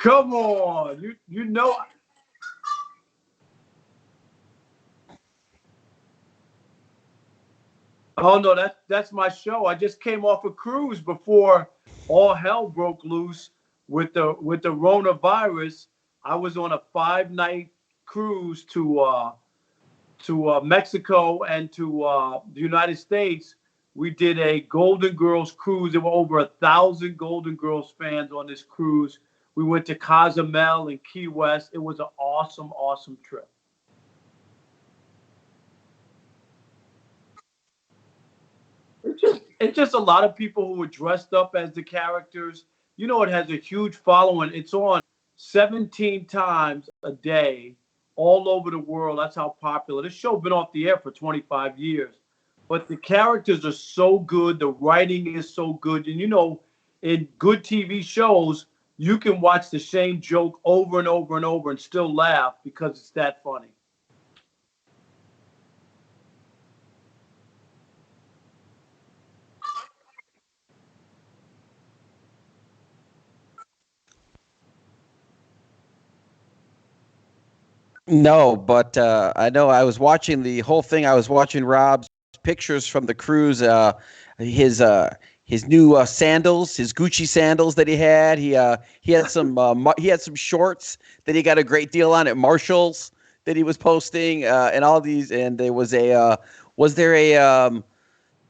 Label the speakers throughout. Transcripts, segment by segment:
Speaker 1: Come on, you know. Oh no, that's my show. I just came off a cruise before all hell broke loose with the coronavirus. I was on a 5 night cruise to Mexico and to the United States. We did a Golden Girls cruise. There were over 1,000 Golden Girls fans on this cruise. We went to Cozumel and Key West. It was an awesome, awesome trip. It's just a lot of people who were dressed up as the characters. You know, it has a huge following. It's on 17 times a day all over the world. That's how popular. This show been off the air for 25 years. But the characters are so good. The writing is so good. And you know, in good TV shows, you can watch the same joke over and over and over and still laugh because it's that funny.
Speaker 2: No, but I know I was watching the whole thing. I was watching Rob's pictures from the cruise. His his new sandals, his Gucci sandals that he had some he had some shorts that he got a great deal on at Marshalls that he was posting, and all these. And there was was there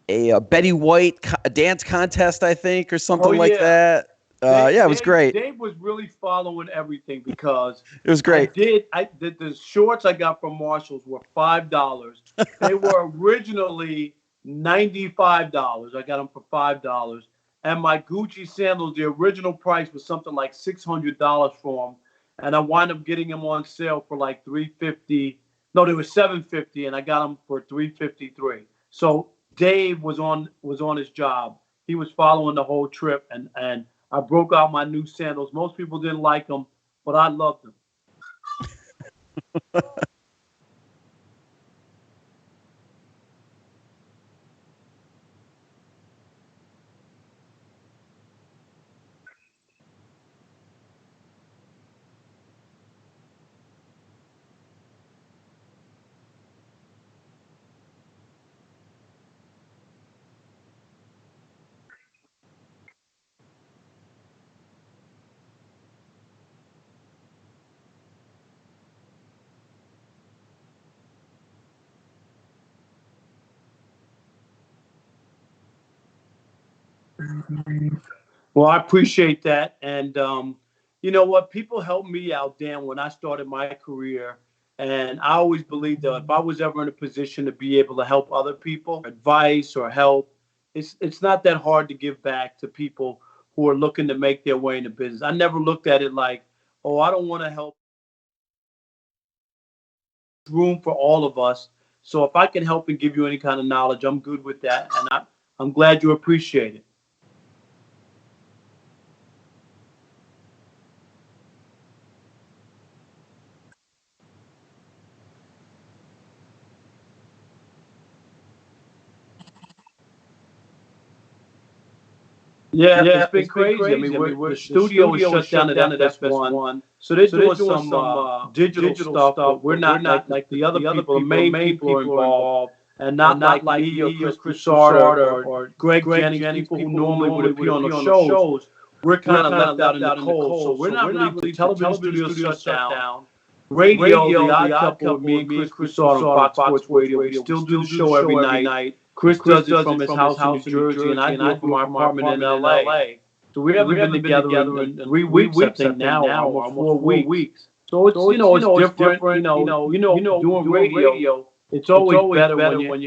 Speaker 2: a Betty White dance contest, I think, or
Speaker 1: Oh
Speaker 2: something like
Speaker 1: yeah.
Speaker 2: that.
Speaker 1: Dave,
Speaker 2: Yeah, it was
Speaker 1: Dave,
Speaker 2: great.
Speaker 1: Dave was really following everything because
Speaker 2: It was
Speaker 1: I
Speaker 2: great.
Speaker 1: did. The shorts I got from Marshalls were $5. They were originally $95. I got them for $5, and my Gucci sandals, the original price was something like $600 for them, and I wound up getting them on sale for like 350. No, they were 750, and I got them for 353. So Dave was on his job. He was following the whole trip, and I broke out my new sandals. Most people didn't like them, but I loved them. Well, I appreciate that. And you know what? People helped me out, Dan, when I started my career. And I always believed that if I was ever in a position to be able to help other people, advice or help, it's not that hard to give back to people who are looking to make their way in the business. I never looked at it like, oh, I don't want to help. Room for all of us. So if I can help and give you any kind of knowledge, I'm good with that. And I'm glad you appreciate it. Yeah, it's been crazy. I mean, the studio was shut down at FS1, so they're doing some digital stuff, but we're not like the other people. The main people are involved, and not like me or Chris Broussard or Greg Jennings, people who normally would appear on the shows. We're kind of left out in the cold, so we're not really. The television studio shut down. Radio, the Odd Couple with me and Chris Broussard on Fox Sports Radio. We still do the show every night. Chris does it from his house in New Jersey, and I do it from our apartment in LA. So we haven't been together in 3 weeks, I think now, almost 4 weeks. So it's different. Doing radio, it's always better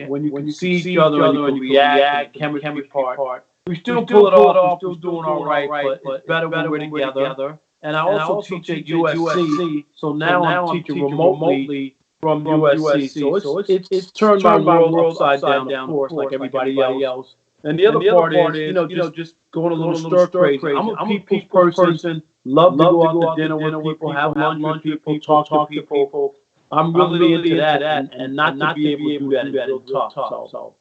Speaker 1: when you can see each other and you can react, the chemistry part. We still pull it off. We're still doing all right, but it's better when we're together. And I also teach at USC, so now I'm teaching remotely from USC. So it's turned my world upside down, of course, like everybody else. And the other part is, just going a little stir crazy. I'm a people's person. Love to go out to dinner with people, have lunch with people, talk to people. I'm really into that, and not to be able to do that is real tough. So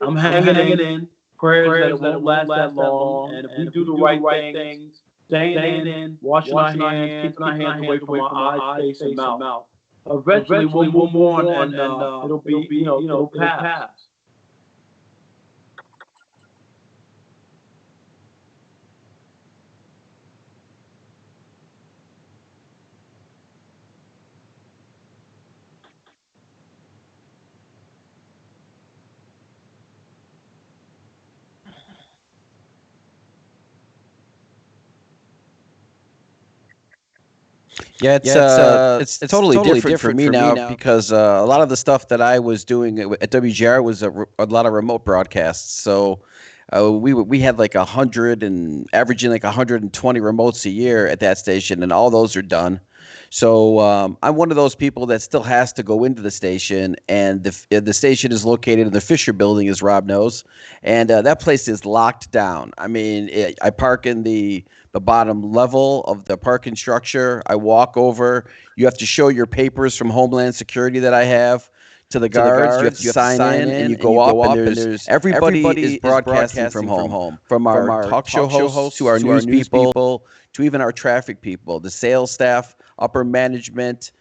Speaker 1: I'm hanging in. Prayers that it won't last that long, and if we do the right things, staying in, washing our hands, keeping our hands away from our eyes, face, and mouth. Eventually, we'll move on, and it'll be, it'll pass.
Speaker 2: Yeah, it's totally different for me now because a lot of the stuff that I was doing at WGR was a lot of remote broadcasts. So we had like 100 and averaging like 120 remotes a year at that station, and all those are done. So I'm one of those people that still has to go into the station, and the station is located in the Fisher Building, as Rob knows, and that place is locked down. I mean, I park in the bottom level of the parking structure. I walk over. You have to show your papers from Homeland Security that I have to the guards. You have to sign in, and you go up, and there's everybody is broadcasting from home. From our talk show hosts to our news people to even our traffic people, the sales staff, upper management.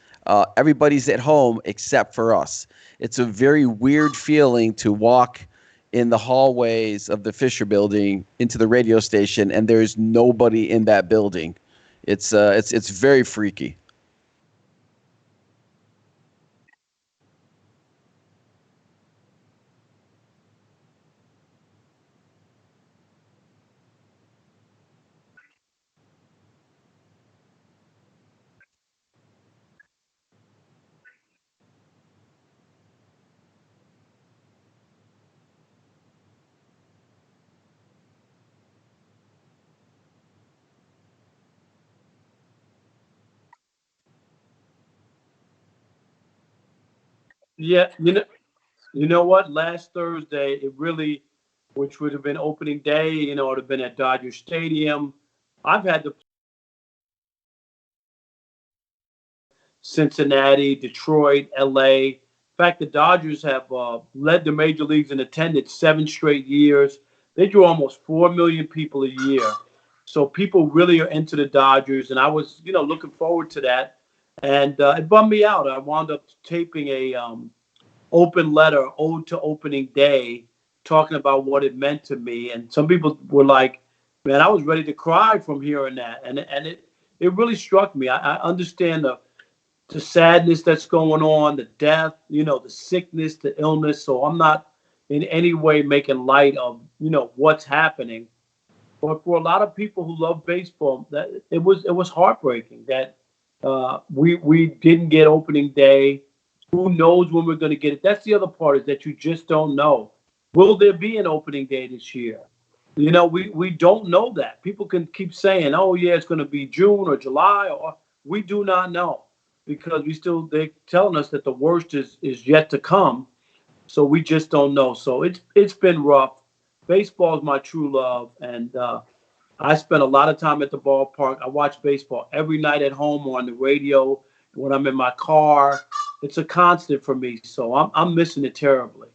Speaker 2: Everybody's at home except for us. It's a very weird feeling to walk in the hallways of the Fisher Building into the radio station, and there's nobody in that building. It's very freaky.
Speaker 1: Yeah, you know what? Last Thursday, it really, which would have been opening day, it would have been at Dodger Stadium. I've had the Cincinnati, Detroit, LA. In fact, the Dodgers have led the major leagues in attendance 7 straight years. They drew almost 4 million people a year. So people really are into the Dodgers, and I was, looking forward to that. And it bummed me out. I wound up taping a open letter, ode to opening day, talking about what it meant to me. And some people were like, "Man, I was ready to cry from hearing that," and it really struck me. I understand the sadness that's going on, the death, the sickness, the illness. So I'm not in any way making light of what's happening. But for a lot of people who love baseball, that it was heartbreaking that we didn't get opening day. Who knows when we're going to get it? That's the other part, is that you just don't know. Will there be an opening day this year? We don't know that. People can keep saying, "Oh yeah, it's going to be June or July," or we do not know, because they're telling us that the worst is yet to come. So we just don't know. So it's been rough. Baseball is my true love, and I spend a lot of time at the ballpark. I watch baseball every night at home or on the radio when I'm in my car. It's a constant for me. So I'm missing it terribly.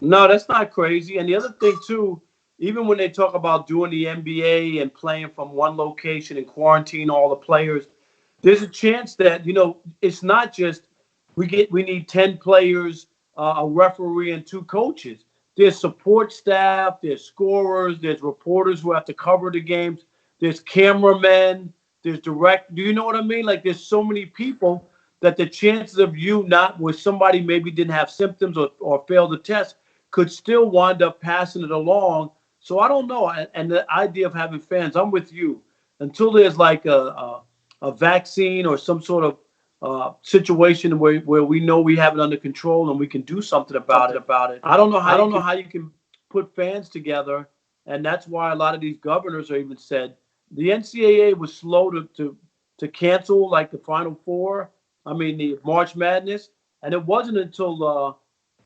Speaker 1: No, that's not crazy. And the other thing too, even when they talk about doing the NBA and playing from one location and quarantine all the players, there's a chance that it's not just we need 10 players, a referee, and two coaches. There's support staff, there's scorers, there's reporters who have to cover the games, there's cameramen, there's direct. Do you know what I mean? Like there's so many people that the chances of you not where somebody maybe didn't have symptoms or failed the test could still wind up passing it along. So I don't know. And the idea of having fans, I'm with you. Until there's like a vaccine or some sort of situation where we know we have it under control and we can do something about it. I don't know how you can put fans together, and that's why a lot of these governors are even said the NCAA was slow to cancel like the Final Four. I mean the March Madness, and it wasn't until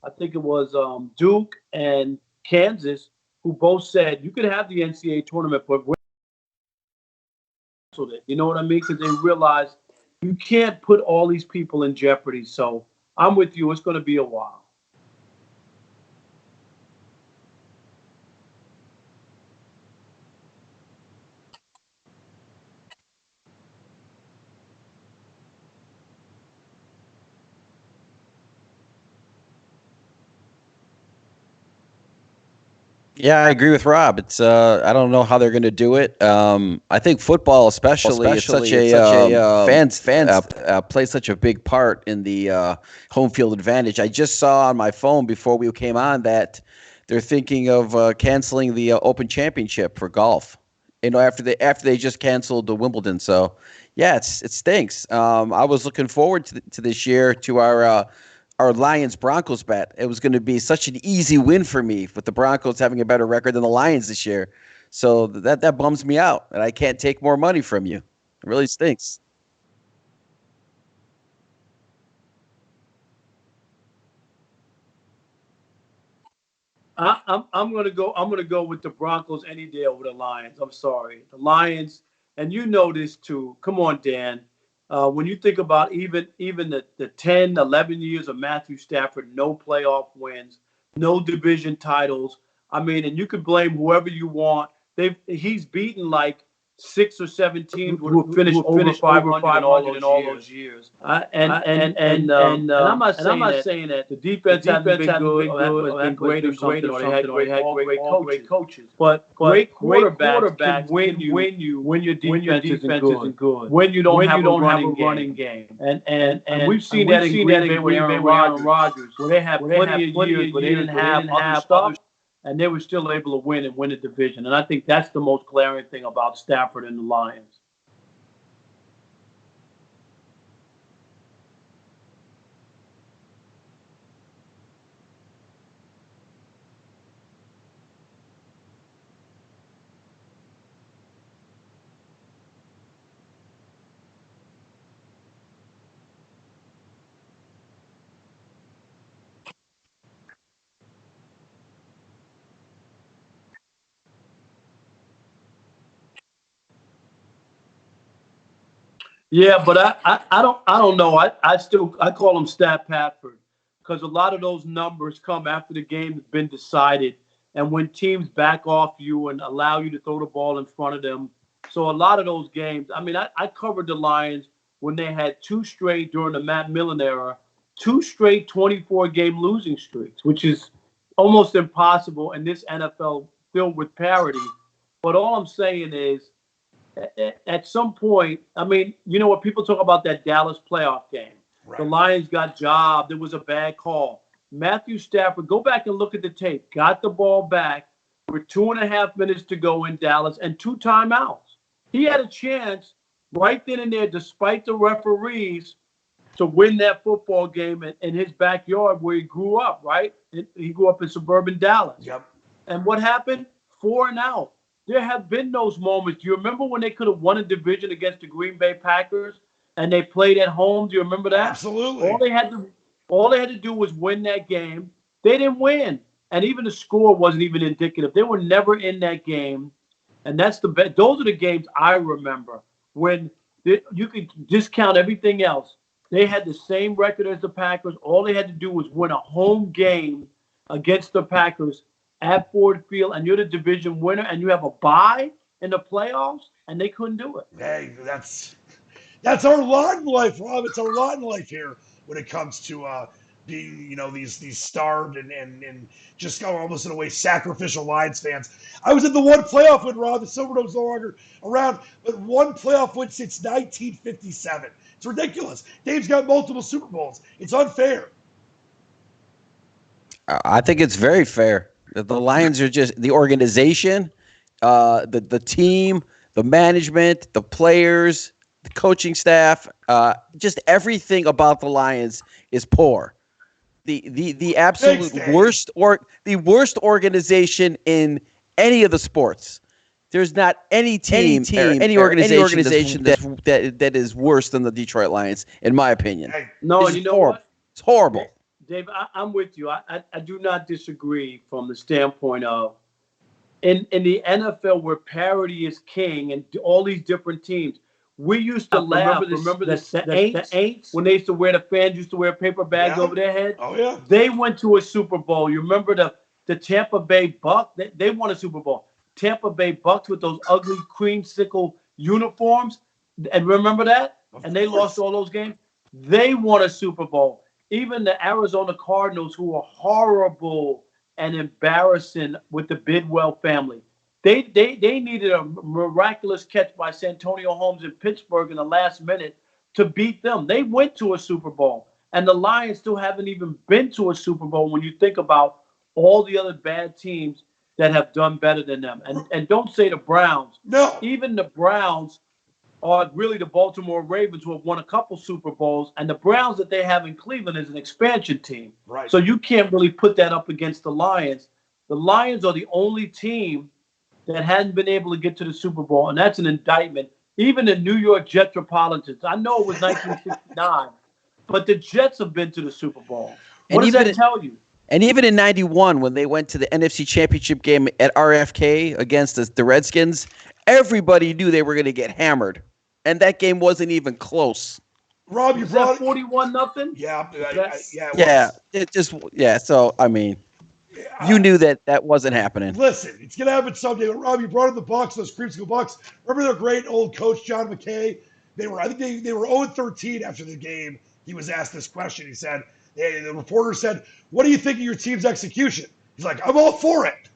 Speaker 1: I think it was Duke and Kansas who both said you could have the NCAA tournament, but we're canceled it. You know what I mean? Because they realized you can't put all these people in jeopardy. So I'm with you. It's going to be a while.
Speaker 2: Yeah, I agree with Rob. It's I don't know how they're going to do it. I think football, especially it's such a fans play such a big part in the home field advantage. I just saw on my phone before we came on that they're thinking of canceling the Open Championship for golf. You know, after they just canceled the Wimbledon. So yeah, it stinks. I was looking forward to this year to our Lions Broncos bet. It was going to be such an easy win for me with the Broncos having a better record than the Lions this year. So that bums me out, and I can't take more money from you. It really stinks.
Speaker 1: I'm gonna go. I'm gonna go with the Broncos any day over the Lions. I'm sorry, the Lions, and you know this too. Come on, Dan. When you think about even the 10, 11 years of Matthew Stafford, no playoff wins, no division titles. I mean, and you could blame whoever you want. He's beaten like 6 or 7 teams who have finished over 500 in all those years. And I'm not saying that the defense hasn't been good or has been great or something, or they had great coaches. But great quarterbacks can win you when your defense isn't good, when you don't have a running game. And we've seen that in Green Bay with Aaron Rodgers, where they had plenty of years, but they didn't have other stuff, and they were still able to win and win a division. And I think that's the most glaring thing about Stafford and the Lions. Yeah, but I don't know. I call him Stat Patford because a lot of those numbers come after the game has been decided, and when teams back off you and allow you to throw the ball in front of them. So a lot of those games. I mean, I covered the Lions when they had two straight during the Matt Millen era, two straight 24-game losing streaks, which is almost impossible in this NFL filled with parity. But all I'm saying is at some point, I mean, you know what people talk about that Dallas playoff game. Right. The Lions got jobbed. It was a bad call. Matthew Stafford, go back and look at the tape. Got the ball back with 2.5 minutes to go in Dallas and 2 timeouts. He had a chance right then and there, despite the referees, to win that football game in his backyard where he grew up, right? He grew up in suburban Dallas.
Speaker 3: Yep.
Speaker 1: And what happened? 4 and out. There have been those moments. Do you remember when they could have won a division against the Green Bay Packers and they played at home? Do you remember that?
Speaker 3: Absolutely.
Speaker 1: All they had to do was win that game. They didn't win. And even the score wasn't even indicative. They were never in that game. And that's the best. Those are the games I remember when you could discount everything else. They had the same record as the Packers. All they had to do was win a home game against the Packers at Ford Field, and you're the division winner, and you have a bye in the playoffs, and they couldn't do it.
Speaker 3: Hey, that's our lot in life, Rob. It's our lot in life here when it comes to being, these starved and just almost in a way sacrificial Lions fans. I was in the one playoff win, Rob. The Silverdome's no longer around, but one playoff win since 1957. It's ridiculous. Dave's got multiple Super Bowls. It's unfair.
Speaker 2: I think it's very fair. The Lions are just the organization, the team, the management, the players, the coaching staff, just everything about the Lions is poor. The absolute worst organization in any of the sports. There's not any team or any organization that is worse than the Detroit Lions, in my opinion.
Speaker 1: No, you know what?
Speaker 2: It's horrible.
Speaker 1: Dave, I'm with you. I do not disagree from the standpoint of in the NFL where parity is king and all these different teams. We used to laugh. Remember the Saints when they used to wear, the fans used to wear paper bags over their head?
Speaker 3: Oh, yeah.
Speaker 1: They went to a Super Bowl. You remember the Tampa Bay Bucks? They won a Super Bowl. Tampa Bay Bucks with those ugly creamsicle uniforms. And remember that? And they lost all those games. They won a Super Bowl. Even the Arizona Cardinals, who are horrible and embarrassing with the Bidwell family, they needed a miraculous catch by Santonio Holmes in Pittsburgh in the last minute to beat them. They went to a Super Bowl, and the Lions still haven't even been to a Super Bowl when you think about all the other bad teams that have done better than them. And don't say the Browns.
Speaker 3: No.
Speaker 1: Even the Browns are really the Baltimore Ravens, who have won a couple Super Bowls, and the Browns that they have in Cleveland is an expansion team.
Speaker 3: Right.
Speaker 1: So you can't really put that up against the Lions. The Lions are the only team that hadn't been able to get to the Super Bowl, and that's an indictment. Even the New York Jetropolitans, I know it was 1969, but the Jets have been to the Super Bowl. What does that tell you?
Speaker 2: And even in 91, when they went to the NFC Championship game at RFK against the Redskins, everybody knew they were going to get hammered. And that game wasn't even close.
Speaker 3: Rob, you brought
Speaker 1: 41-0?
Speaker 3: Yeah.
Speaker 2: So, I mean, you knew that wasn't happening.
Speaker 3: Listen, it's going to happen someday. But Rob, you brought in the Bucs, those creamsicle Bucs. Remember their great old coach, John McKay? They were 0-13 after the game. He was asked this question. He said, the reporter said, "What do you think of your team's execution?" He's like, "I'm all for it."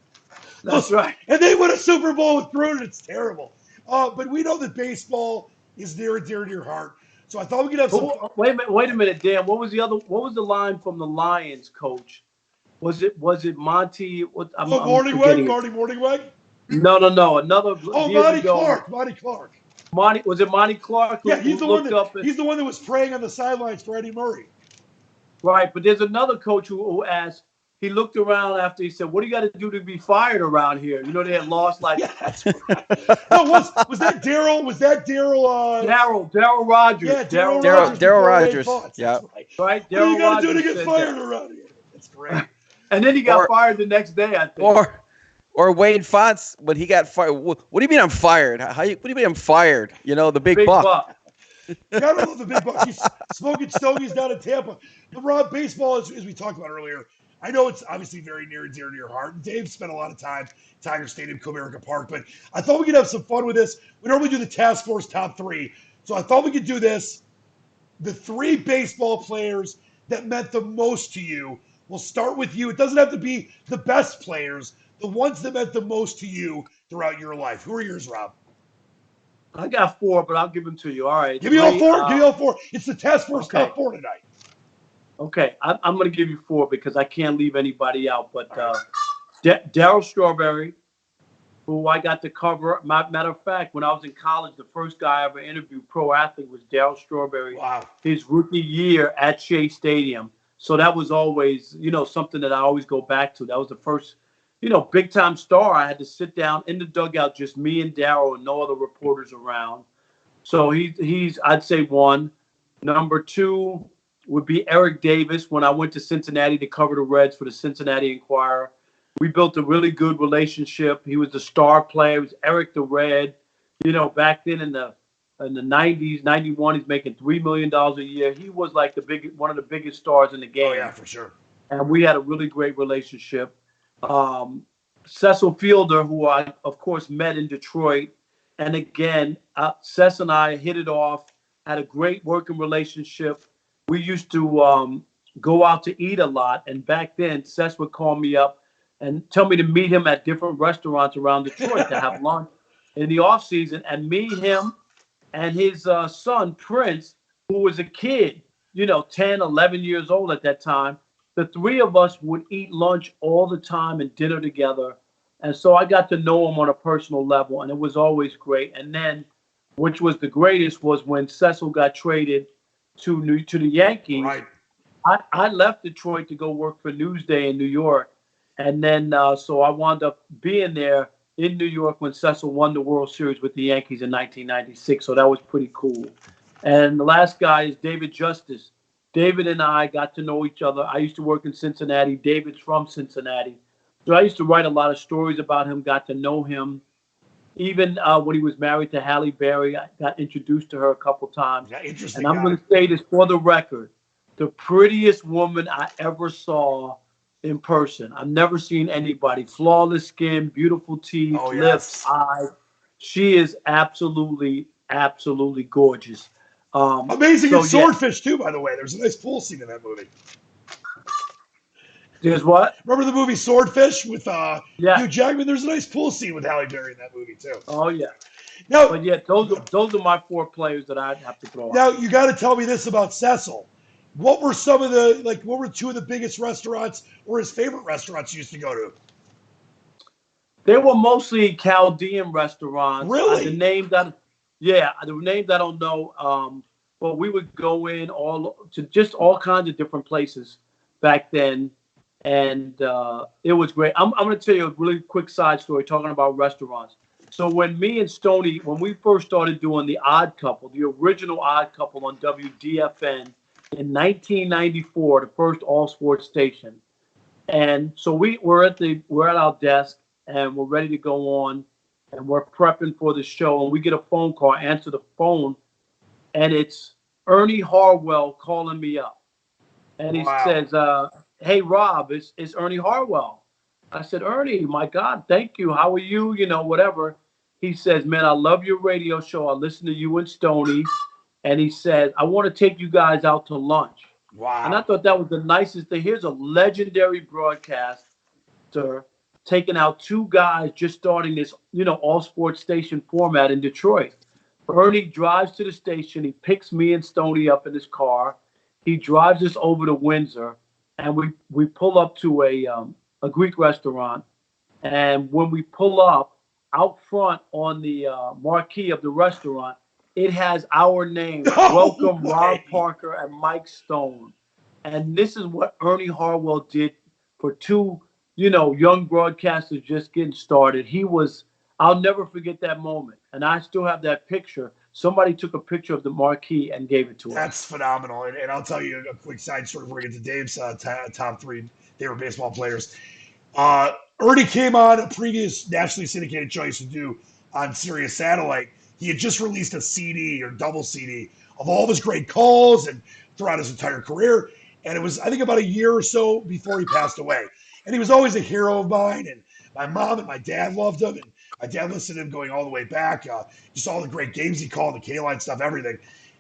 Speaker 1: That's right.
Speaker 3: And they win a Super Bowl with Gruden. It's terrible. But we know that baseball is near and dear to your heart. So I thought we could have some.
Speaker 1: Wait a minute, Dan. What was the line from the Lions coach? Was it Monty?
Speaker 3: Marty Morningweg?
Speaker 1: No. Another.
Speaker 3: Monty Clark.
Speaker 1: Was it Monty Clark?
Speaker 3: Yeah, he's the one that was praying on the sidelines for Eddie Murray.
Speaker 1: Right, but there's another coach who asked. He looked around after he said, "What do you got to do to be fired around here?" You know, they had lost like.
Speaker 3: Yeah, that's right. No, was that Daryl? Was that Daryl?
Speaker 1: Daryl Rogers.
Speaker 3: Yeah,
Speaker 2: Daryl Rogers.
Speaker 3: Yeah.
Speaker 1: Right.
Speaker 3: What do you got to do to get fired around here? That's great.
Speaker 1: And then he got fired the next day, I think.
Speaker 2: Or Wayne Fonts when he got fired. What do you mean I'm fired? What do you mean I'm fired? You know, the big buck.
Speaker 3: Gotta love the big buck. He's smoking stogies down in Tampa. But Rob, baseball, as we talked about earlier, I know it's obviously very near and dear to your heart. And Dave spent a lot of time at Tiger Stadium, Comerica Park. But I thought we could have some fun with this. We normally do the Task Force Top 3. So I thought we could do this. The 3 baseball players that meant the most to you. We'll start with you. It doesn't have to be the best players. The ones that meant the most to you throughout your life. Who are yours, Rob?
Speaker 1: I got 4, but I'll give them to you. All right.
Speaker 3: Give me all 4. Give me all 4. It's the Task Force Top 4 tonight.
Speaker 1: Okay, I'm going to give you 4 because I can't leave anybody out. But Darryl Strawberry, who I got to cover. Matter of fact, when I was in college, the first guy I ever interviewed, pro athlete, was Darryl Strawberry.
Speaker 3: Wow.
Speaker 1: His rookie year at Shea Stadium. So that was always, something that I always go back to. That was the first, big time star. I had to sit down in the dugout, just me and Darryl and no other reporters around. So he's I'd say 1. Number 2 would be Eric Davis. When I went to Cincinnati to cover the Reds for the Cincinnati Enquirer, we built a really good relationship. He was the star player. It was Eric the Red. Back then in the 90s, 91, he's making $3 million a year. He was like one of the biggest stars in the game.
Speaker 3: Oh, yeah, for sure.
Speaker 1: And we had a really great relationship. Cecil Fielder, who I, of course, met in Detroit. And again, Cec and I hit it off, had a great working relationship. We used to go out to eat a lot. And back then, Seth would call me up and tell me to meet him at different restaurants around Detroit to have lunch in the off season. And me, him, and his son, Prince, who was a kid, 10, 11 years old at that time. The three of us would eat lunch all the time and dinner together. And so I got to know him on a personal level, and it was always great. And then, which was the greatest, was when Cecil got traded to the Yankees.
Speaker 3: Right.
Speaker 1: I left Detroit to go work for Newsday in New York. And then, so I wound up being there in New York when Cecil won the World Series with the Yankees in 1996. So that was pretty cool. And the last guy is David Justice. David and I got to know each other. I used to work in Cincinnati. David's from Cincinnati. So I used to write a lot of stories about him, got to know him. Even when he was married to Halle Berry, I got introduced to her a couple times.
Speaker 3: Yeah, interesting.
Speaker 1: And I'm going to say this for the record. The prettiest woman I ever saw in person. I've never seen anybody. Flawless skin, beautiful teeth, lips, eyes. She is absolutely, absolutely gorgeous.
Speaker 3: Amazing in Swordfish, too, by the way. There's a nice pool scene in that movie.
Speaker 1: There's what?
Speaker 3: Remember the movie Swordfish with
Speaker 1: yeah.
Speaker 3: Hugh Jackman? There's a nice pool scene with Halle Berry in that movie, too.
Speaker 1: Oh, yeah.
Speaker 3: Now,
Speaker 1: but, yeah, those are my four players that I'd have to throw out.
Speaker 3: Now, you got to tell me this about Cecil. What were two of the biggest restaurants or his favorite restaurants you used to go to?
Speaker 1: They were mostly Chaldean restaurants.
Speaker 3: Really?
Speaker 1: The names I don't know. But we would go in all kinds of different places back then. And it was great. I'm going to tell you a really quick side story talking about restaurants. So when me and Stoney, when we first started doing the Odd Couple, the original Odd Couple on WDFN in 1994, the first all sports station. And so we're at our desk and we're ready to go on and we're prepping for the show. And we get a phone call, answer the phone, and it's Ernie Harwell calling me up. And he says, hey, Rob, it's Ernie Harwell. I said, Ernie, my God, thank you. How are you? Whatever. He says, man, I love your radio show. I listen to you and Stoney. And he said, I want to take you guys out to lunch.
Speaker 3: Wow.
Speaker 1: And I thought that was the nicest thing. Here's a legendary broadcaster taking out two guys just starting this, all sports station format in Detroit. Ernie drives to the station. He picks me and Stoney up in his car. He drives us over to Windsor. And we pull up to a Greek restaurant. And when we pull up out front on the marquee of the restaurant, it has our name. Welcome, Rob Parker and Mike Stone. And this is what Ernie Harwell did for two, young broadcasters just getting started. I'll never forget that moment. And I still have that picture. Somebody took a picture of the marquee and gave it to us.
Speaker 3: That's phenomenal. And I'll tell you a quick side story before we get to Dave's top three favorite baseball players. Ernie came on a previous nationally syndicated show I used to do on Sirius Satellite. He had just released a CD or double CD of all of his great calls and throughout his entire career. And it was, I think, about a year or so before he passed away. And he was always a hero of mine. And my mom and my dad loved him. And my dad listened to him going all the way back. Just all the great games he called, the K-Line stuff, everything.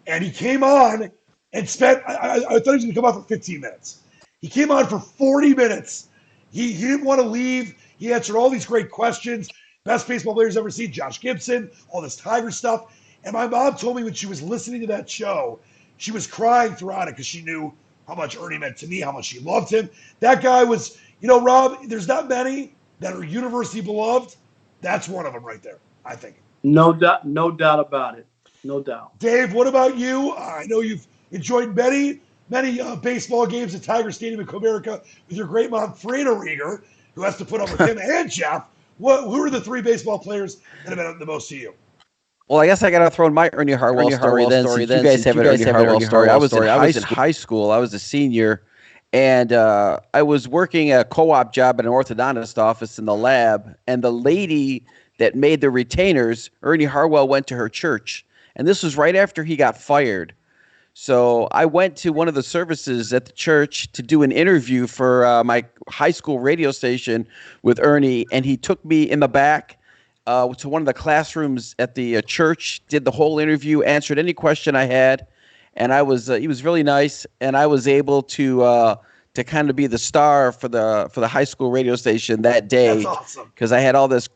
Speaker 3: And he came on and spent, I thought he was going to come on for 15 minutes. He came on for 40 minutes. He didn't want to leave. He answered all these great questions. Best baseball players ever seen, Josh Gibson, all this Tiger stuff. And my mom told me when she was listening to that show, she was crying throughout it because she knew how much Ernie meant to me, how much she loved him. That guy was, Rob, there's not many that are universally beloved. That's one of them right there, I think.
Speaker 1: No doubt about it. No doubt.
Speaker 3: Dave, what about you? I know you've enjoyed many baseball games at Tiger Stadium in Comerica with your great mom, Freda Rieger, who has to put up with him and Jeff. Who are the three baseball players that have meant the most to you?
Speaker 2: Well, I guess I got to throw in my Ernie Harwell story then. Since you guys have an Ernie Harwell story. I was in high school. I was a senior, and I was working a co-op job at an orthodontist office in the lab, and the lady that made the retainers, Ernie Harwell, went to her church. And this was right after he got fired. So I went to one of the services at the church to do an interview for my high school radio station with Ernie, and he took me in the back to one of the classrooms at the church, did the whole interview, answered any question I had, and he was really nice, and I was able to kind of be the star for the high school radio station that day.
Speaker 3: That's awesome.
Speaker 2: Because I had all this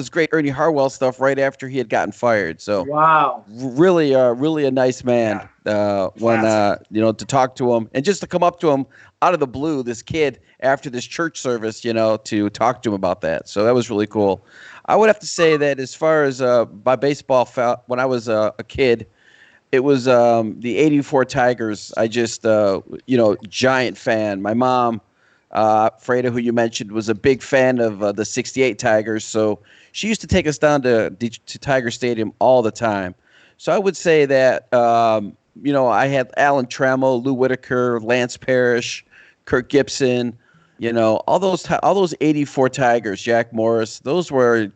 Speaker 2: great Ernie Harwell stuff right after he had gotten fired. So
Speaker 1: wow,
Speaker 2: really a nice man. When to talk to him and just to come up to him out of the blue, this kid after this church service, to talk to him about that. So that was really cool. I would have to say that as far as my baseball, when I was a kid, it was the '84 Tigers. I just, giant fan. My mom, Freda, who you mentioned, was a big fan of the '68 Tigers. So she used to take us down to Tiger Stadium all the time. So I would say that, I had Alan Trammell, Lou Whitaker, Lance Parrish, Kirk Gibson, all those '84 Tigers, Jack Morris. Those were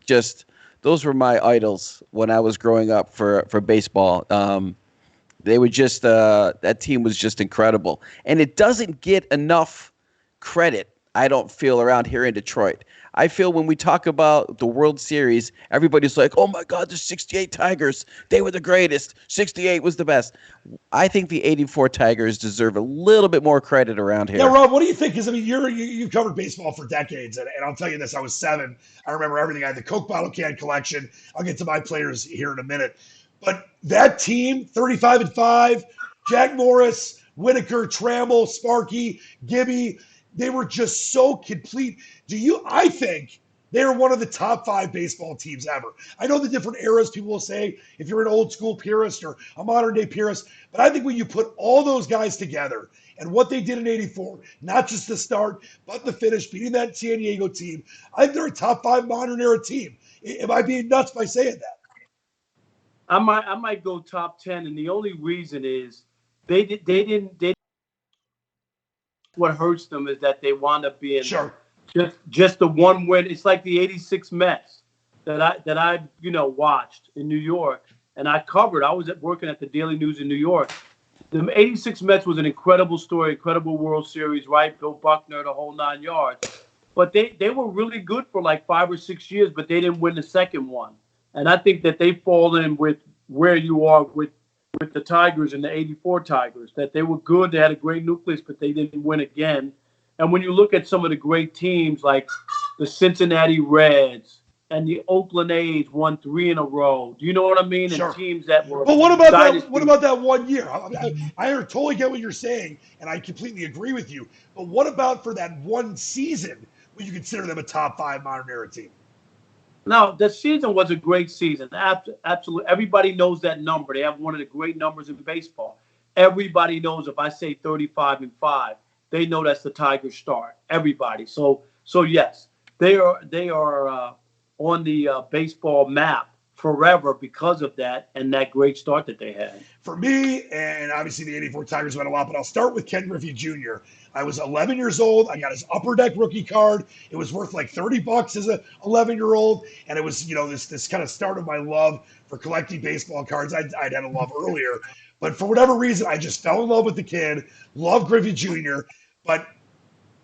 Speaker 2: my idols when I was growing up for baseball. They were just that team was just incredible, and it doesn't get enough credit, I don't feel, around here in Detroit. I feel when we talk about the World Series, everybody's like, "Oh my God, the '68 Tigers! They were the greatest. '68 was the best." I think the '84 Tigers deserve a little bit more credit around here.
Speaker 3: Yeah, Rob, what do you think? Because you covered baseball for decades, and I'll tell you this: I was 7. I remember everything. I had the Coke bottle can collection. I'll get to my players here in a minute. But that team, 35-5, Jack Morris, Whitaker, Trammell, Sparky, Gibby, they were just so complete. I think they're one of the top 5 baseball teams ever. I know the different eras people will say, if you're an old school purist or a modern day purist, but I think when you put all those guys together and what they did in '84, not just the start, but the finish, beating that San Diego team, I think they're a top 5 modern era team. Am I being nuts by saying that?
Speaker 1: I might go top 10, and the only reason is they didn't. What hurts them is that they wound up being just the one win. It's like the '86 Mets that I watched in New York, and I covered. I was working at the Daily News in New York. The '86 Mets was an incredible story, incredible World Series, right? Bill Buckner, the whole 9 yards. But they were really good for like 5 or 6 years, but they didn't win the second one. And I think that they fall in with where you are with the Tigers and the '84 Tigers, that they were good. They had a great nucleus, but they didn't win again. And when you look at some of the great teams like the Cincinnati Reds and the Oakland A's won 3 in a row. Do you know what I mean?
Speaker 3: Sure.
Speaker 1: And teams that were.
Speaker 3: But what about that 1 year? I totally get what you're saying, and I completely agree with you. But what about for that one season when you consider them a top 5 modern era team?
Speaker 1: No, the season was a great season. Absolutely. Everybody knows that number. They have one of the great numbers in baseball. Everybody knows if I say 35-5, they know that's the Tigers start. Everybody. So yes, they are on the baseball map forever because of that and that great start that they had.
Speaker 3: For me, and obviously the '84 Tigers went a lot, but I'll start with Ken Griffey Jr. I was 11 years old. I got his Upper Deck rookie card. It was worth like $30 as a 11-year-old, and it was this kind of started my love for collecting baseball cards. I'd had a love earlier, but for whatever reason, I just fell in love with the kid. Loved Griffey Jr., but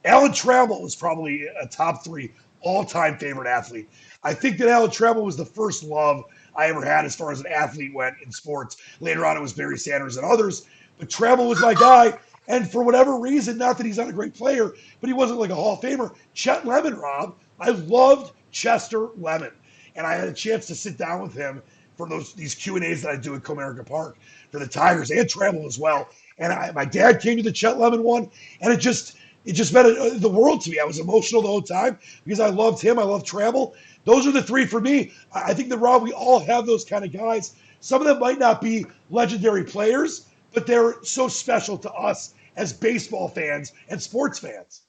Speaker 3: Alan Trammell was probably a top 3 all-time favorite athlete. I think that Alan Trammell was the first love I ever had as far as an athlete went in sports. Later on, it was Barry Sanders and others, but Trammell was my guy. And for whatever reason, not that he's not a great player, but he wasn't like a Hall of Famer. Chet Lemon, Rob, I loved Chester Lemon, and I had a chance to sit down with him for these Q&As that I do at Comerica Park for the Tigers and Trammell as well. And my dad came to the Chet Lemon one, and it just meant the world to me. I was emotional the whole time because I loved him. I loved Trammell. Those are the 3 for me. I think that, Rob, we all have those kind of guys. Some of them might not be legendary players, but they're so special to us as baseball fans and sports fans.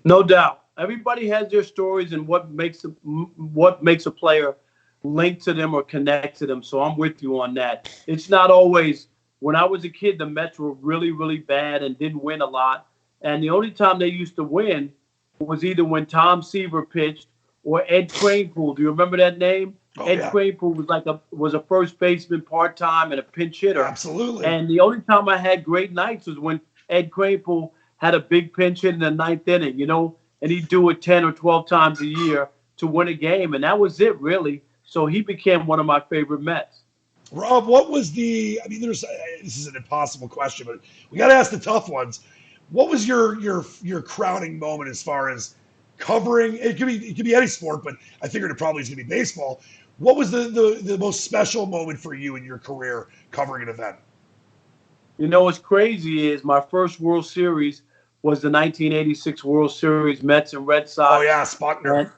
Speaker 1: No doubt. Everybody has their stories and what makes a player link to them or connect to them. So I'm with you on that. It's not always. When I was a kid, the Mets were really, really bad and didn't win a lot. And the only time they used to win was either when Tom Seaver pitched or Ed Kranepool. Do you remember that name? Ed Kranepool was a first baseman part-time and a pinch hitter.
Speaker 3: Absolutely.
Speaker 1: And the only time I had great nights was when Ed Kranepool had a big pinch hit in the 9th inning, and he'd do it 10 or 12 times a year to win a game. And that was it, really. So he became one of my favorite Mets.
Speaker 3: Rob, what was the? I mean, this is an impossible question, but we got to ask the tough ones. What was your crowning moment as far as covering? It could be any sport, but I figured it probably is going to be baseball. What was the most special moment for you in your career covering an event?
Speaker 1: You know what's crazy is my first World Series was the 1986 World Series, Mets and Red
Speaker 3: Oh
Speaker 1: Sox.
Speaker 3: yeah, Spuckner.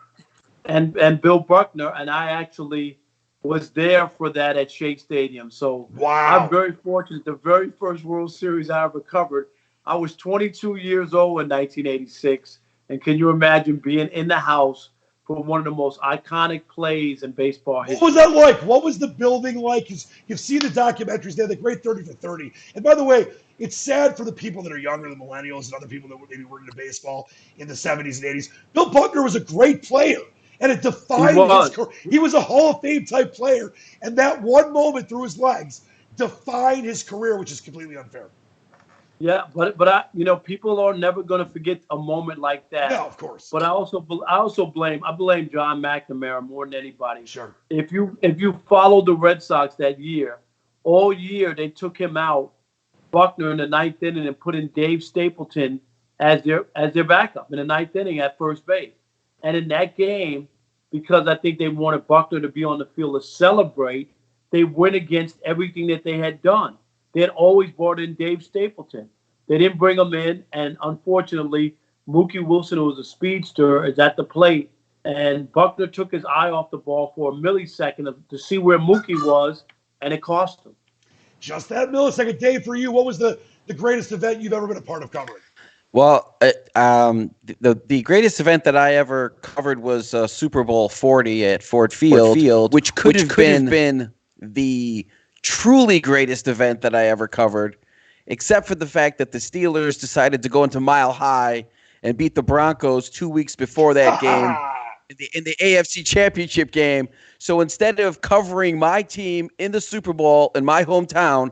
Speaker 1: And Bill Buckner, and I actually was there for that at Shea Stadium. So I'm
Speaker 3: Wow.
Speaker 1: very fortunate. The very first World Series I ever covered, I was 22 years old in 1986. And can you imagine being in the house for one of the most iconic plays in baseball
Speaker 3: What was
Speaker 1: history?
Speaker 3: that like? What was the building like? 'Cause you've seen the documentaries. They had the great 30 for 30. And by the way, it's sad for the people that are younger, the millennials and other people that maybe were into baseball in the 70s and 80s. Bill Buckner was a great player, and it
Speaker 1: He
Speaker 3: defined his
Speaker 1: was.
Speaker 3: career. He was a Hall of Fame type player, and that one moment through his legs defined his career, which is completely unfair.
Speaker 1: Yeah, but people are never going to forget a moment like
Speaker 3: No,
Speaker 1: that.
Speaker 3: of course.
Speaker 1: But I blame John McNamara more than anybody.
Speaker 3: Sure.
Speaker 1: If you followed the Red Sox that year, all year they took him out, Buckner in the ninth inning, and put in Dave Stapleton as their backup in the ninth inning at first base. And in that game, because I think they wanted Buckner to be on the field to celebrate, they went against everything that they had done. They had always brought in Dave Stapleton. They didn't bring him in, and unfortunately, Mookie Wilson, who was a speedster, is at the plate, and Buckner took his eye off the ball for a millisecond to see where Mookie was, and it cost him.
Speaker 3: Just that millisecond. Dave, for you, what was the greatest event you've ever been a part of covering?
Speaker 2: Well, the greatest event that I ever covered was Super Bowl 40 at Ford Field, which could have been the truly greatest event that I ever covered, except for the fact that the Steelers decided to go into Mile High and beat the Broncos 2 weeks before that game in the AFC Championship game. So instead of covering my team in the Super Bowl in my hometown,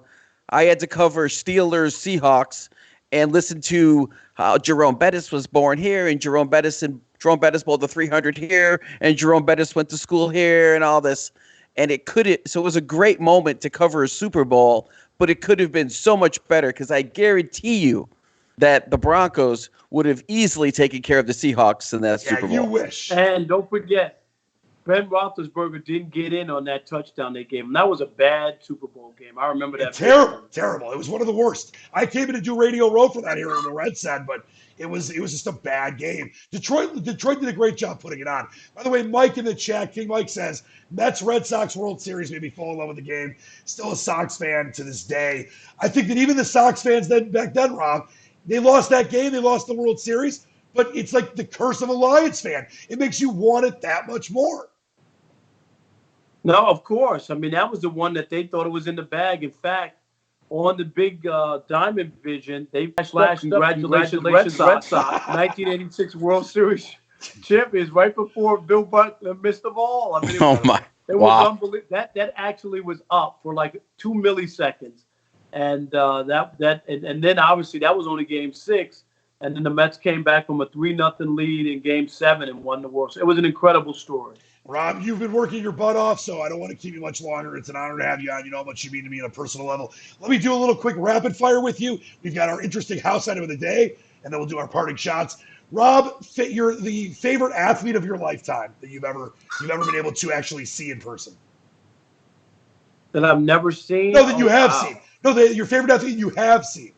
Speaker 2: I had to cover Steelers Seahawks and listen to how Jerome Bettis was born here, and Jerome Bettis bowled the 300 here, and Jerome Bettis went to school here, and all this. And so it was a great moment to cover a Super Bowl, but it could have been so much better because I guarantee you that the Broncos would have easily taken care of the Seahawks in that Super Bowl.
Speaker 3: You wish.
Speaker 1: And don't forget, Ben Roethlisberger didn't get in on that touchdown they gave him. That was a bad Super Bowl game. I remember that.
Speaker 3: Terrible. It was one of the worst. I came in to do Radio Row for that here in the Red said, but it was just a bad game. Detroit did a great job putting it on. By the way, Mike in the chat, King Mike says, Mets Red Sox World Series made me fall in love with the game. Still a Sox fan to this day. I think that even the Sox fans back then, Rob, they lost that game. They lost the World Series, but it's like the curse of a Lions fan. It makes you want it that much more.
Speaker 1: No, of course. I mean, that was the one that they thought it was in the bag. In fact, on the big Diamond Vision, they flashed congratulations, Red Sox. 1986 World Series champions right before Bill Buckner missed the ball. I mean, it was unbelievable. That actually was up for like 2 milliseconds, and and then obviously that was only Game 6, and then the Mets came back from a 3-0 lead in Game 7 and won the World Series. It was an incredible story.
Speaker 3: Rob, you've been working your butt off, so I don't want to keep you much longer. It's an honor to have you on. You know how much you mean to me on a personal level. Let me do a little quick rapid fire with you. We've got our interesting house item of the day, and then we'll do our parting shots. Rob, you're the favorite athlete of your lifetime that you've ever been able to actually see in person.
Speaker 1: That I've never seen?
Speaker 3: No, that you have seen. No, your favorite athlete you have seen.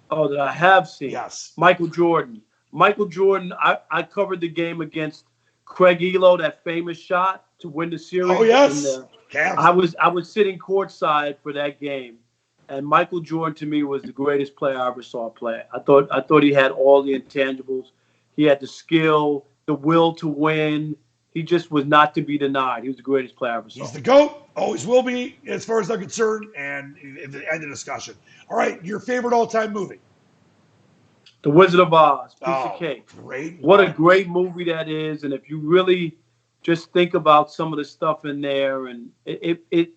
Speaker 1: Oh, that I have seen.
Speaker 3: Yes.
Speaker 1: Michael Jordan. Michael Jordan, I covered the game against Craig Elo, that famous shot to win the series.
Speaker 3: Oh, yes.
Speaker 1: I was sitting courtside for that game, and Michael Jordan to me was the greatest player I ever saw play. I thought he had all the intangibles. He had the skill, the will to win. He just was not to be denied. He was the greatest player I ever saw.
Speaker 3: He's the GOAT. Always will be, as far as I'm concerned, and end of discussion. All right, your favorite all-time movie?
Speaker 1: The Wizard of Oz, piece of cake.
Speaker 3: Great.
Speaker 1: What a great movie that is. And if you really just think about some of the stuff in there, and it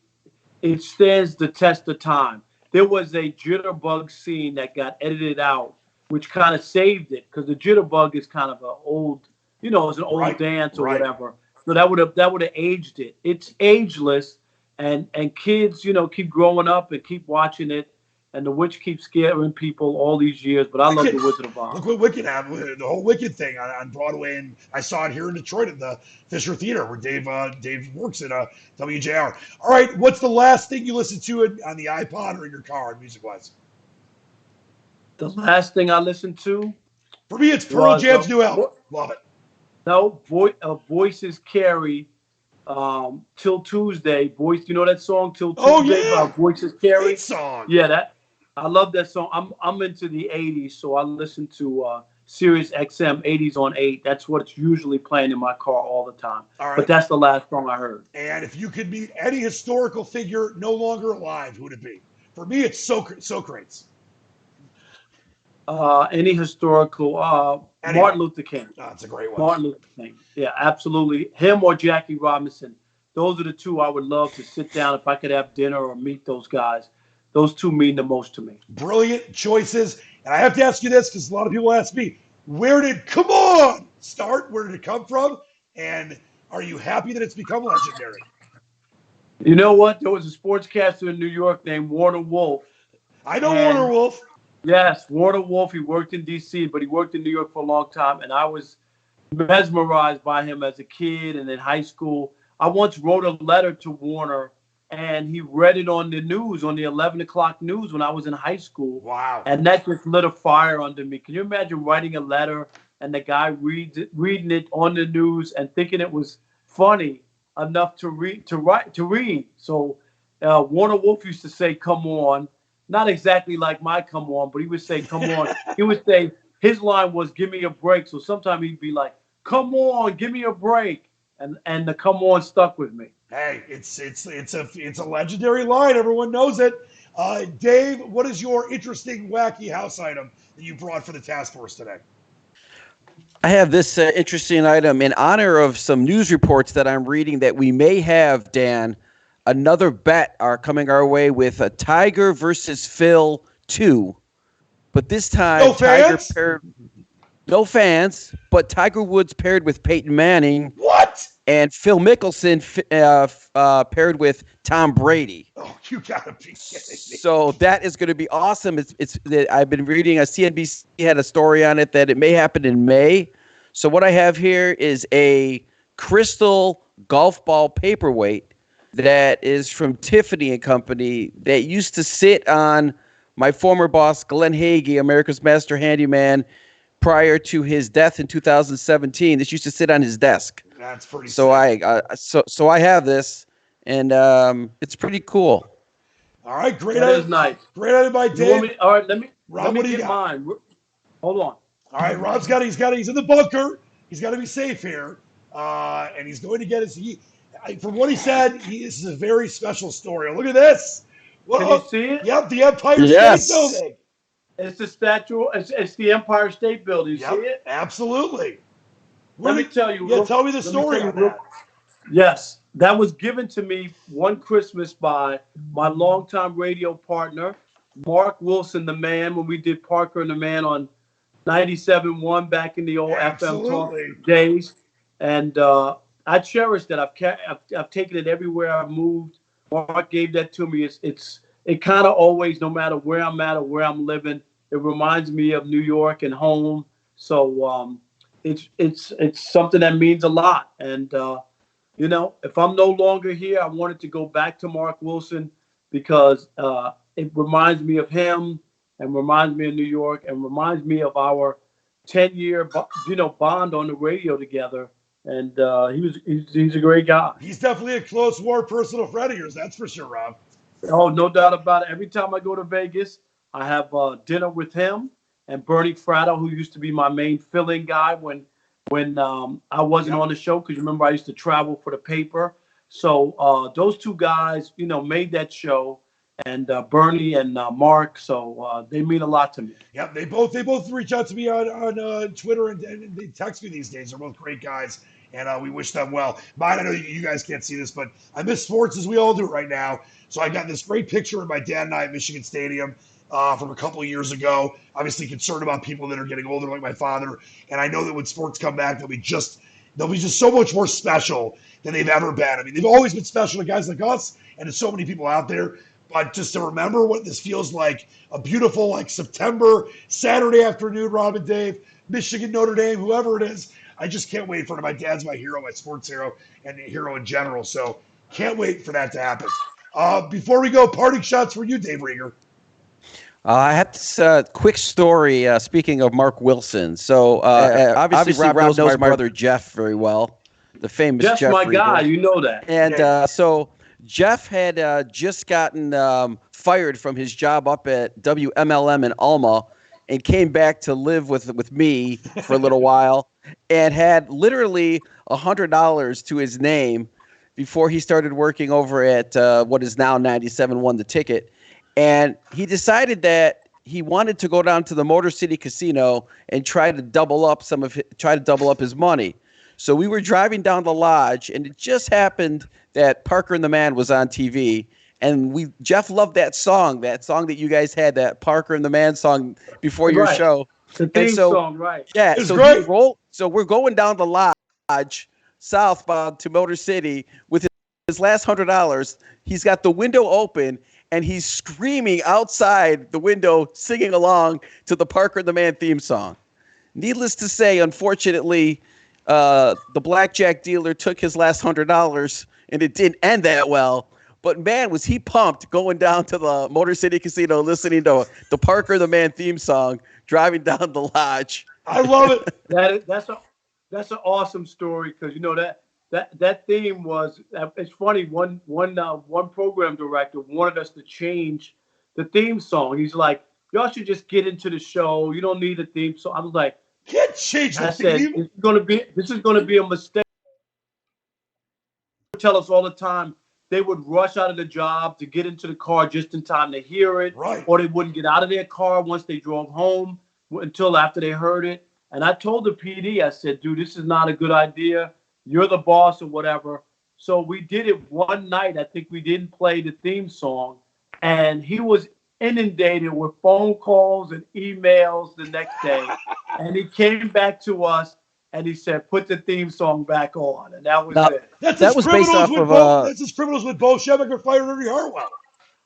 Speaker 1: stands the test of time. There was a jitterbug scene that got edited out, which kind of saved it, because the jitterbug is kind of an old, it's an old dance or whatever. So that would have aged it. It's ageless, and kids, keep growing up and keep watching it. And the witch keeps scaring people all these years, but I love the Wizard of Oz.
Speaker 3: Look what Wicked had, the whole Wicked thing on Broadway, and I saw it here in Detroit at the Fisher Theater where Dave works at WJR. All right, what's the last thing you listened to on the iPod or in your car, music-wise?
Speaker 1: The last thing I listened to,
Speaker 3: for me, it's Pearl Jam's new album. Love it.
Speaker 1: No, Voices Carry. Till Tuesday, Voice. You know that song, Till Tuesday?
Speaker 3: Oh yeah,
Speaker 1: Voices Carry.
Speaker 3: Great song.
Speaker 1: Yeah, I love that song. I'm into the '80s, so I listen to Sirius XM 80s on 8. That's what's usually playing in my car all the time.
Speaker 3: All right.
Speaker 1: But that's the last song I heard.
Speaker 3: And if you could meet any historical figure no longer alive, who would it be? For me, it's Socrates.
Speaker 1: Any historical, Martin Luther King.
Speaker 3: Oh, that's a great one.
Speaker 1: Martin Luther King. Yeah, absolutely. Him or Jackie Robinson. Those are the two I would love to sit down if I could have dinner or meet those guys. Those two mean the most to me.
Speaker 3: Brilliant choices. And I have to ask you this because a lot of people ask me, where did Come On start? Where did it come from? And are you happy that it's become legendary?
Speaker 1: You know what? There was a sportscaster in New York named Warner Wolf.
Speaker 3: I know Warner Wolf.
Speaker 1: Yes, Warner Wolf. He worked in D.C., but he worked in New York for a long time, and I was mesmerized by him as a kid and in high school. I once wrote a letter to Warner, and he read it on the news, on the 11 o'clock news when I was in high school.
Speaker 3: Wow.
Speaker 1: And that just lit a fire under me. Can you imagine writing a letter and the guy reading it on the news and thinking it was funny enough to read? So Warner Wolf used to say, "Come on." Not exactly like my "come on," but he would say, "Come on." He would say, his line was, "Give me a break." So sometimes he'd be like, "Come on, give me a break." And the "come on" stuck with me.
Speaker 3: Hey, it's a legendary line. Everyone knows it. Dave, what is your interesting, wacky house item that you brought for the task force today?
Speaker 2: I have this interesting item in honor of some news reports that I'm reading that we may have, Dan, another bet are coming our way with a Tiger versus Phil 2. But this time, no fans, but Tiger Woods paired with Peyton Manning.
Speaker 3: What?
Speaker 2: And Phil Mickelson paired with Tom Brady.
Speaker 3: Oh, you gotta be kidding me!
Speaker 2: So that is going to be awesome. It's I've been reading. CNBC had a story on it that it may happen in May. So what I have here is a crystal golf ball paperweight that is from Tiffany and Company that used to sit on my former boss Glenn Hagee, America's Master Handyman, prior to his death in 2017. This used to sit on his desk.
Speaker 3: That's pretty.
Speaker 2: So so I have this, and it's pretty cool.
Speaker 3: All right, great.
Speaker 1: That is nice.
Speaker 3: Great item by Dave.
Speaker 1: All right, let me
Speaker 3: Rob,
Speaker 1: get mine. Hold on.
Speaker 3: All right, Rob's he's in the bunker. He's got to be safe here, and he's going to get his. From what he said, this is a very special story. Look at this.
Speaker 1: Can you see it?
Speaker 3: Yep, the Empire State Building.
Speaker 1: It's the statue. It's the Empire State Building. You see it?
Speaker 3: Absolutely.
Speaker 1: Let me tell you.
Speaker 3: Yeah, tell me the story on that.
Speaker 1: Yes, that was given to me one Christmas by my longtime radio partner, Mark Wilson, the Man, when we did Parker and the Man on 97.1 back in the old FM talk days. And I cherish that. I've taken it everywhere I've moved. Mark gave that to me. It kind of always, no matter where I'm at or where I'm living, it reminds me of New York and home. So it's something that means a lot. And if I'm no longer here, I wanted to go back to Mark Wilson because it reminds me of him and reminds me of New York and reminds me of our 10-year bond on the radio together. And he's a great guy.
Speaker 3: He's definitely a close war personal friend of yours, that's for sure, Rob.
Speaker 1: Oh, no doubt about it. Every time I go to Vegas, I have dinner with him and Bernie Fratto, who used to be my main fill-in guy when I wasn't on the show, because remember I used to travel for the paper. So those two guys, made that show, and Bernie and Mark. So they mean a lot to me.
Speaker 3: Yep, they both reach out to me on Twitter and they text me these days. They're both great guys, and we wish them well. Mine, I know you guys can't see this, but I miss sports as we all do right now. So I got this great picture of my dad and I at Michigan Stadium from a couple of years ago. Obviously concerned about people that are getting older like my father. And I know that when sports come back, they'll be just they'll be just so much more special than they've ever been. I mean, they've always been special to guys like us and to so many people out there. But just to remember what this feels like, a beautiful like September, Saturday afternoon, Rob and Dave, Michigan, Notre Dame, whoever it is, I just can't wait for it. My dad's my hero, my sports hero, and hero in general. So can't wait for that to happen. Before we go, parting shots for you, Dave Rieger.
Speaker 2: I have this quick story. Speaking of Mark Wilson, so obviously Rob knows my brother Jeff very well, the famous
Speaker 1: Jeff's
Speaker 2: Jeff
Speaker 1: my
Speaker 2: Rieger.
Speaker 1: guy, you know that.
Speaker 2: And so Jeff had just gotten fired from his job up at WMLM in Alma, and came back to live with me for a little while, and had literally $100 to his name before he started working over at what is now 97.1 The Ticket. And he decided that he wanted to go down to the Motor City Casino and try to double up his money. So we were driving down the lodge, and it just happened that Parker and the Man was on TV. And Jeff loved that song that you guys had, that Parker and the Man song before your show.
Speaker 1: The theme song, right.
Speaker 2: Yeah,
Speaker 3: it's great.
Speaker 2: So we're going down the lodge southbound to Motor City with his last $100. He's got the window open, and he's screaming outside the window, singing along to the Parker and the Man theme song. Needless to say, unfortunately, the blackjack dealer took his last $100, and it didn't end that well. But man, was he pumped going down to the Motor City Casino, listening to the Parker and the Man theme song, driving down the lodge.
Speaker 3: I love it.
Speaker 1: That's an awesome story, because you know that theme was. It's funny. One program director wanted us to change the theme song. He's like, "Y'all should just get into the show. You don't need a theme song." I was like,
Speaker 3: "Can't change the theme."
Speaker 1: This is gonna be a mistake. They tell us all the time. They would rush out of the job to get into the car just in time to hear it,
Speaker 3: right?
Speaker 1: Or they wouldn't get out of their car once they drove home until after they heard it. And I told the PD, I said, "Dude, this is not a good idea. You're the boss or whatever." So we did it one night. I think we didn't play the theme song, and he was inundated with phone calls and emails the next day. And he came back to us and he said, "Put the theme song back on," and that was it.
Speaker 3: That was based off of that's his Criminals with Bo Shebecker fired Ernie Hartwell.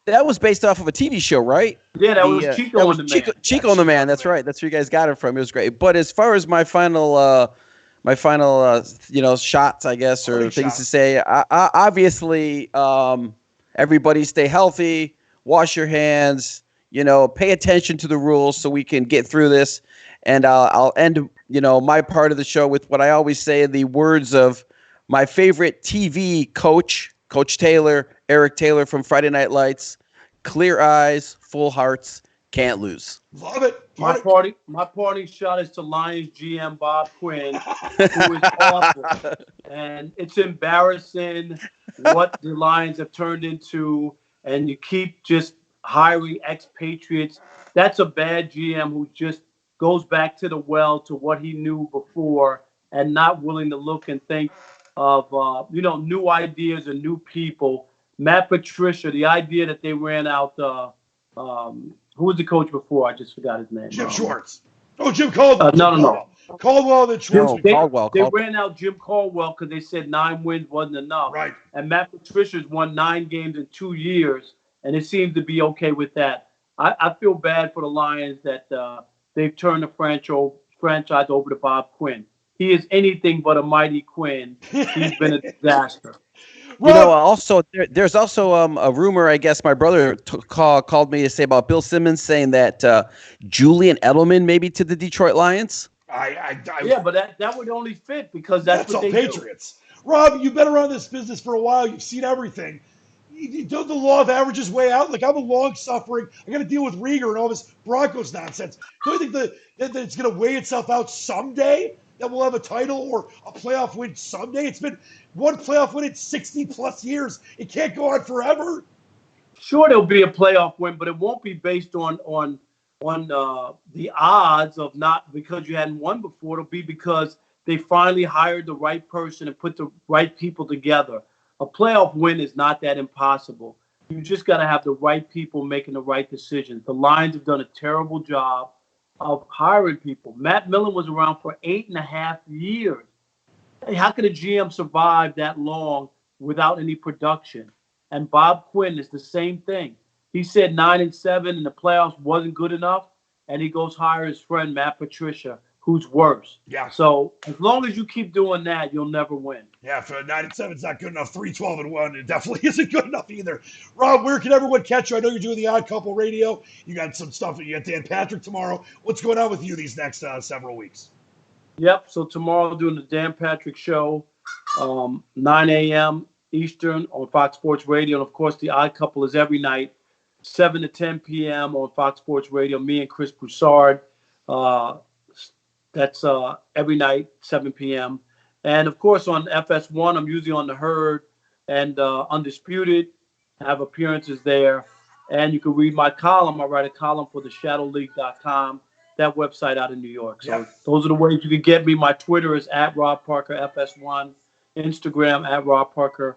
Speaker 2: That was based off of a TV show, right?
Speaker 1: Yeah, that was Chico and the Man.
Speaker 2: Chico and the Man. That's right. That's where you guys got it from. It was great. But as far as my final shots, I guess, or things to say, obviously, everybody stay healthy, wash your hands, pay attention to the rules so we can get through this. And I'll end, my part of the show with what I always say, the words of my favorite TV coach, Coach Taylor, Eric Taylor from Friday Night Lights: "Clear eyes, full hearts, can't lose."
Speaker 3: Love it.
Speaker 1: My parting shot is to Lions GM Bob Quinn, who is awful. And it's embarrassing what the Lions have turned into, and you keep just hiring expatriates. That's a bad GM who just goes back to the well, to what he knew before, and not willing to look and think of new ideas and new people. Matt Patricia, the idea that they ran out who was the coach before? I just forgot his name.
Speaker 3: Jim Schwartz. Oh, Jim Caldwell.
Speaker 1: No.
Speaker 3: Caldwell, then Schwartz.
Speaker 1: They ran out Jim Caldwell because they said 9 wins wasn't enough.
Speaker 3: Right.
Speaker 1: And Matt Patricia's won 9 games in 2 years, and it seems to be okay with that. I feel bad for the Lions that they've turned the franchise over to Bob Quinn. He is anything but a mighty Quinn. He's been a disaster.
Speaker 2: Also, there's also a rumor, I guess my brother called me to say about Bill Simmons saying that Julian Edelman maybe to the Detroit Lions.
Speaker 1: Yeah, but that would only fit because that's what
Speaker 3: all
Speaker 1: they
Speaker 3: Patriots. Do. Rob, you've been around this business for a while. You've seen everything. Don't the law of averages weigh out? Like, I'm a long-suffering. I got to deal with Rieger and all this Broncos nonsense. Don't you think that it's going to weigh itself out someday? That we'll have a title or a playoff win someday? It's been one playoff win in 60-plus years. It can't go on forever.
Speaker 1: Sure, there'll be a playoff win, but it won't be based on the odds of not because you hadn't won before. It'll be because they finally hired the right person and put the right people together. A playoff win is not that impossible. You just got to have the right people making the right decisions. The Lions have done a terrible job of hiring people. Matt Millen was around for 8.5 years. Hey, how could a GM survive that long without any production? And Bob Quinn is the same thing. He said 9-7 in the playoffs wasn't good enough, and he goes hire his friend Matt Patricia, who's worse.
Speaker 3: Yeah.
Speaker 1: So as long as you keep doing that, you'll never win.
Speaker 3: Yeah, for 9-7, it's not good enough. 3-12-1, it definitely isn't good enough either. Rob, where can everyone catch you? I know you're doing the Odd Couple Radio. You got some stuff. You got Dan Patrick tomorrow. What's going on with you these next several weeks?
Speaker 1: Yep. So tomorrow, doing the Dan Patrick Show, 9 a.m. Eastern on Fox Sports Radio, and of course, the Odd Couple is every night, 7 to 10 p.m. on Fox Sports Radio. Me and Chris Broussard. That's every night, 7 p.m. And of course, on FS1, I'm usually on The Herd and Undisputed. I have appearances there. And you can read my column. I write a column for theshadowleague.com, that website out in New York. So those are the ways you can get me. My Twitter is @RobParkerFS1, Instagram @RobParkerFS1.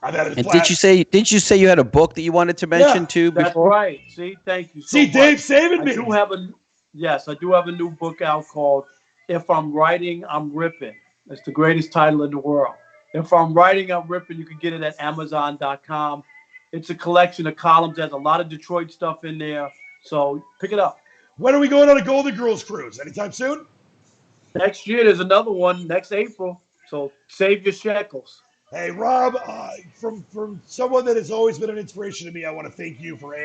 Speaker 2: And didn't you say you had a book that you wanted to mention too before?
Speaker 1: That's right. See, thank you so much.
Speaker 3: Dave saving me.
Speaker 1: I do have a new book out called If I'm Writing, I'm Ripping. It's the greatest title in the world. If I'm Writing, I'm Ripping. You can get it at Amazon.com. It's a collection of columns. There's a lot of Detroit stuff in there. So pick it up.
Speaker 3: When are we going on a Golden Girls cruise? Anytime soon?
Speaker 1: Next year, there's another one next April. So save your shekels.
Speaker 3: Hey, Rob, from someone that has always been an inspiration to me, I want to thank you for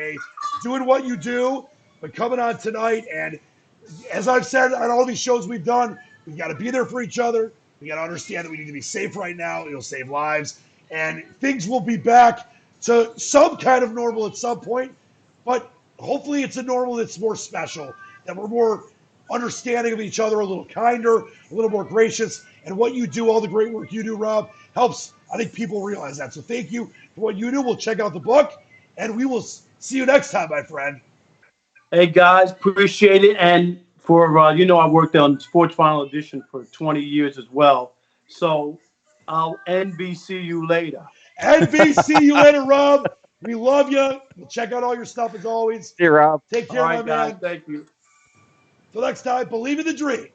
Speaker 3: doing what you do, but coming on tonight. And as I've said on all these shows we've done, we've got to be there for each other. We got to understand that we need to be safe right now. It'll save lives. And things will be back to some kind of normal at some point. But hopefully it's a normal that's more special, that we're more understanding of each other, a little kinder, a little more gracious. And what you do, all the great work you do, Rob, helps, I think, people realize that. So thank you for what you do. We'll check out the book, and we will see you next time, my friend.
Speaker 1: Hey, guys, appreciate it. And for, I worked on Sports Final Edition for 20 years as well. So I'll NBC you later.
Speaker 3: NBC you later, Rob. We love you. We'll check out all your stuff as always.
Speaker 2: See you, Rob.
Speaker 3: Take care,
Speaker 1: all right,
Speaker 3: my man.
Speaker 1: guys, thank you.
Speaker 3: Till next time, believe in the dream.